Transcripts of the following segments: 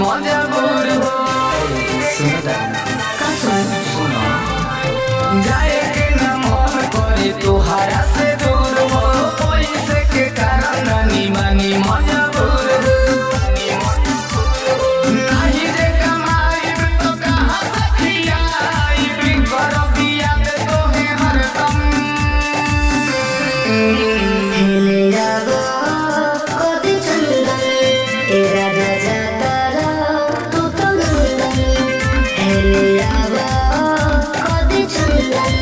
मजबूर हो। सुनो जाए के न मन करे तोहरा से दूर हो, पैसे के कारण रानी मानी मजबूर हो। नहीं रे कमाई तो कहाँ से खियाई, बिगर बिया दे तो है हरदम। हेले जागो कति चंदन ए राजा जातारा तू तो नंदन। हेले जागो कति चंदन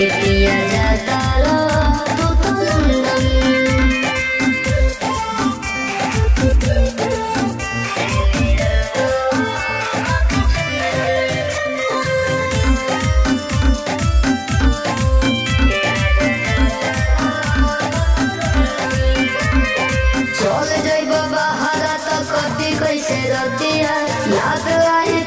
ए पिया जातारा तू तो नंदन। चल जाइब बाहर तो कति कैसे रतिया याद आई